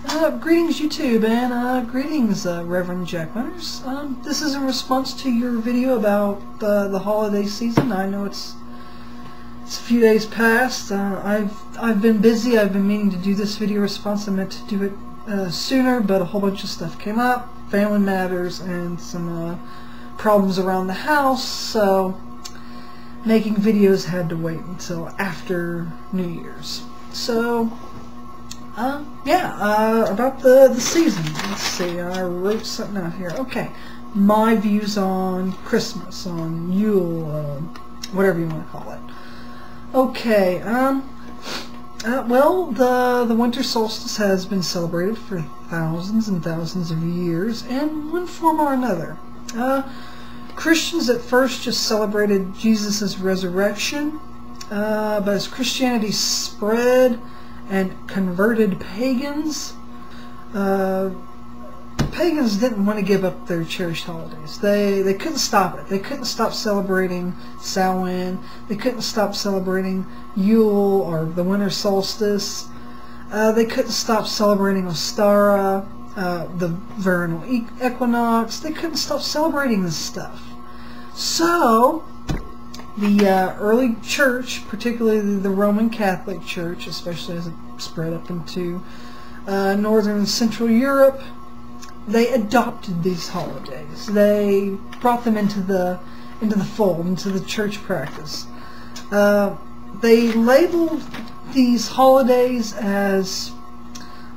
Greetings YouTube, and greetings Reverend Jack Hunters. This is in response to your video about the holiday season. I know it's a few days past. I've been busy. I've been meaning to do this video response. I meant to do it sooner, but a whole bunch of stuff came up, family matters, and some problems around the house, so making videos had to wait until after New Year's. So about the season. Let's see, I wrote something out here. Okay, my views on Christmas, on Yule, whatever you want to call it. Okay, well, the winter solstice has been celebrated for thousands and thousands of years in one form or another. Christians at first just celebrated Jesus' resurrection, but as Christianity spread and converted pagans, pagans didn't want to give up their cherished holidays. They couldn't stop it. They couldn't stop celebrating Samhain. They couldn't stop celebrating Yule or the winter solstice. They couldn't stop celebrating Ostara, the vernal equinox. They couldn't stop celebrating this stuff. So the early church, particularly the Roman Catholic Church, especially as it spread up into northern and central Europe, they adopted these holidays. They brought them into the fold, into the church practice. They labeled these holidays as,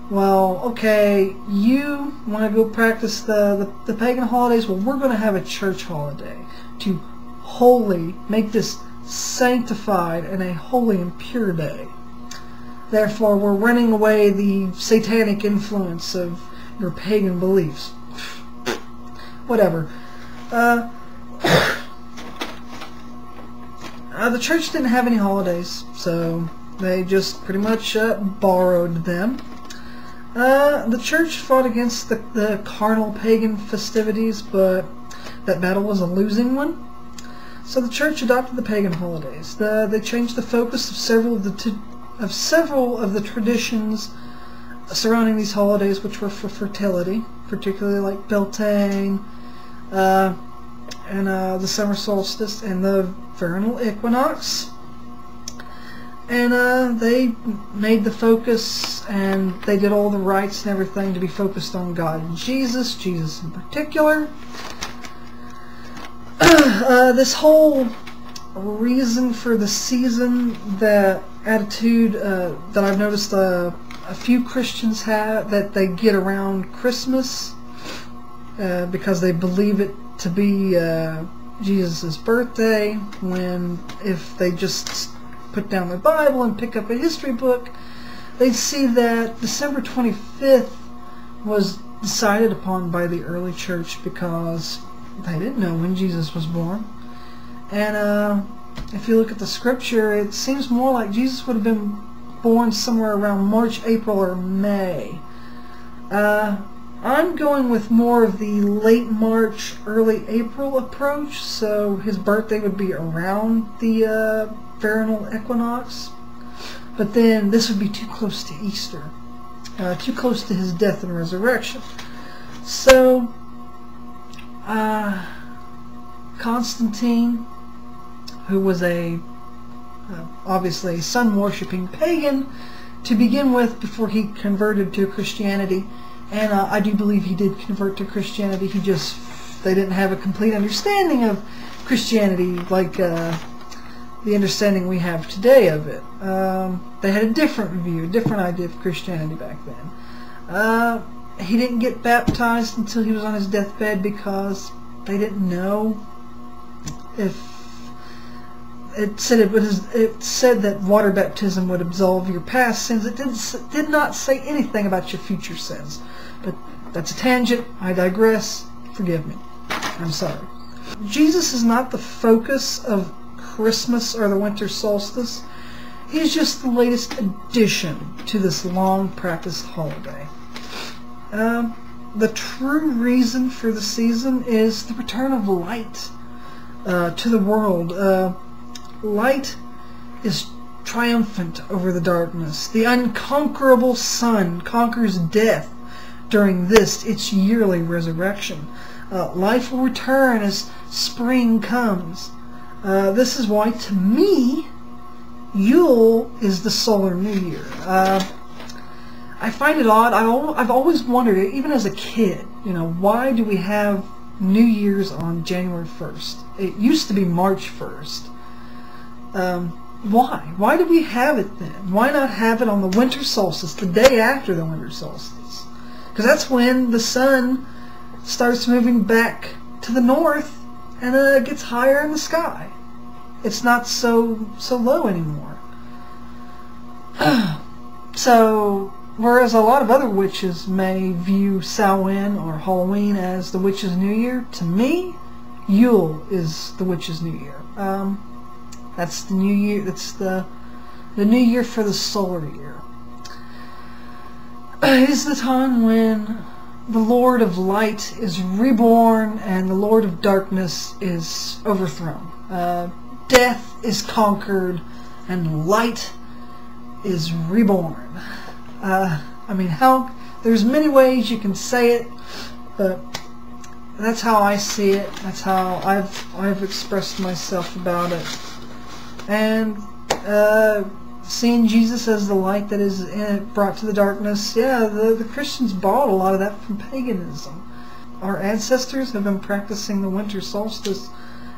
well, okay, you want to go practice the pagan holidays, well, we're going to have a church holiday to make this sanctified and a holy and pure day. Therefore, we're running away the satanic influence of your pagan beliefs. Whatever. The church didn't have any holidays, so they just pretty much borrowed them. The church fought against the carnal pagan festivities, but that battle was a losing one. So the church adopted the pagan holidays. They changed the focus of several of the traditions surrounding these holidays, which were for fertility, particularly like Beltane, and the summer solstice and the vernal equinox. And they made the focus, and they did all the rites and everything to be focused on God and Jesus in particular. This whole reason for the season, that attitude that I've noticed a few Christians have, that they get around Christmas because they believe it to be Jesus' birthday, when if they just put down their Bible and pick up a history book, they'd see that December 25th was decided upon by the early church because they didn't know when Jesus was born. And if you look at the scripture, it seems more like Jesus would have been born somewhere around March, April, or May. I'm going with more of the late March, early April approach, so his birthday would be around the vernal equinox. But then this would be too close to Easter, too close to his death and resurrection. So Constantine, who was obviously a sun-worshipping pagan to begin with before he converted to Christianity, and I do believe he did convert to Christianity. They didn't have a complete understanding of Christianity like the understanding we have today of it. They had a different view, a different idea of Christianity back then. He didn't get baptized until he was on his deathbed because they didn't know if it said that water baptism would absolve your past sins. It did not say anything about your future sins. But that's a tangent. I digress. Forgive me. I'm sorry. Jesus is not the focus of Christmas or the winter solstice. He's just the latest addition to this long practiced holiday. The true reason for the season is the return of light to the world. Light is triumphant over the darkness. The unconquerable sun conquers death during this, its yearly resurrection. Life will return as spring comes. This is why, to me, Yule is the solar new year. I find it odd. I've always wondered, even as a kid, why do we have New Year's on January 1st? It used to be March 1st. Why? Why do we have it then? Why not have it on the winter solstice, the day after the winter solstice? Because that's when the sun starts moving back to the north and it gets higher in the sky. It's not so low anymore. So, whereas a lot of other witches may view Samhain or Halloween as the witch's new year, to me, Yule is the witch's new year. That's the new year. That's the new year for the solar year. It is the time when the Lord of Light is reborn and the Lord of Darkness is overthrown. Death is conquered and light is reborn. There's many ways you can say it, but that's how I see it. That's how I've expressed myself about it. And seeing Jesus as the light that is brought to the darkness, yeah, the Christians bought a lot of that from paganism. Our ancestors have been practicing the winter solstice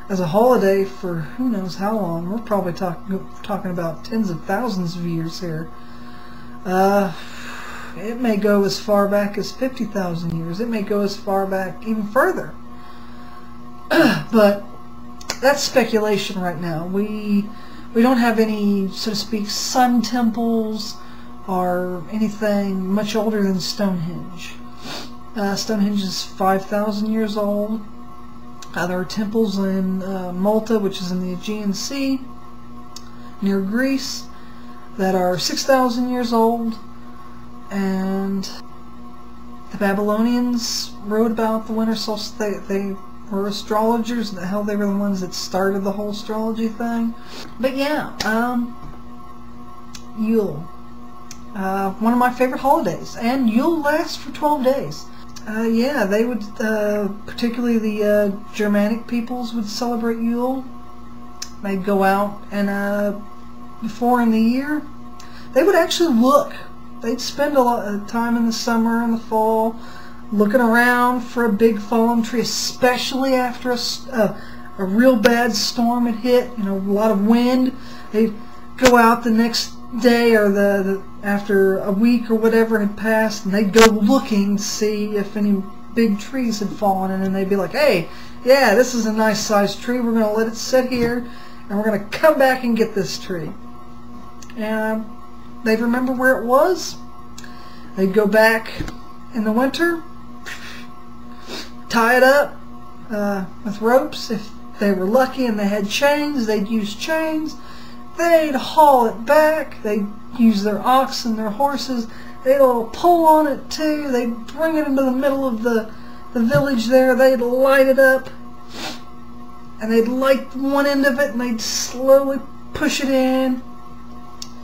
as a holiday for who knows how long. We're probably talking about tens of thousands of years here. It may go as far back as 50,000 years. It may go as far back even further. But that's speculation right now. We don't have any, so to speak, sun temples or anything much older than Stonehenge. Stonehenge is 5,000 years old. There are temples in Malta, which is in the Aegean Sea, near Greece, that are 6,000 years old. And the Babylonians wrote about the winter solstice. They were astrologers. The hell, they were the ones that started the whole astrology thing. But yeah, Yule, one of my favorite holidays, and Yule lasts for 12 days. Yeah, they would, particularly the Germanic peoples would celebrate Yule. They'd go out and before in the year, they would actually look. They'd spend a lot of time in the summer and the fall looking around for a big fallen tree, especially after a real bad storm had hit, a lot of wind. They'd go out the next day or after a week or whatever had passed, and they'd go looking to see if any big trees had fallen, and then they'd be like, hey, yeah, this is a nice sized tree. We're going to let it sit here, and we're going to come back and get this tree. And they'd remember where it was. They'd go back in the winter, tie it up with ropes. If they were lucky and they had chains, they'd use chains. They'd haul it back. They'd use their oxen, their horses. They'd all pull on it too. They'd bring it into the middle of the village there. They'd light it up. And they'd light one end of it and they'd slowly push it in.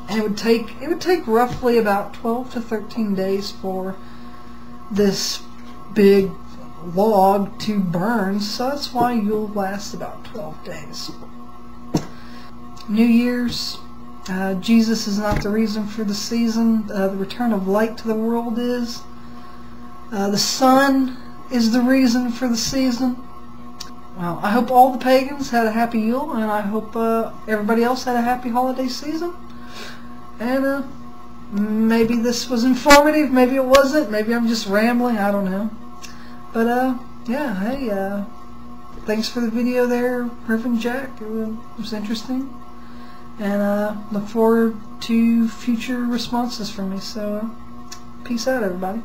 And it would take roughly about 12 to 13 days for this big log to burn. So that's why Yule lasts about 12 days. New Year's, Jesus is not the reason for the season. The return of light to the world is. The sun is the reason for the season. Well, I hope all the pagans had a happy Yule, and I hope everybody else had a happy holiday season. And maybe this was informative, maybe it wasn't, maybe I'm just rambling, I don't know. But yeah, hey, thanks for the video there, Reverend Jack. It was interesting. And look forward to future responses from me. So, peace out, everybody.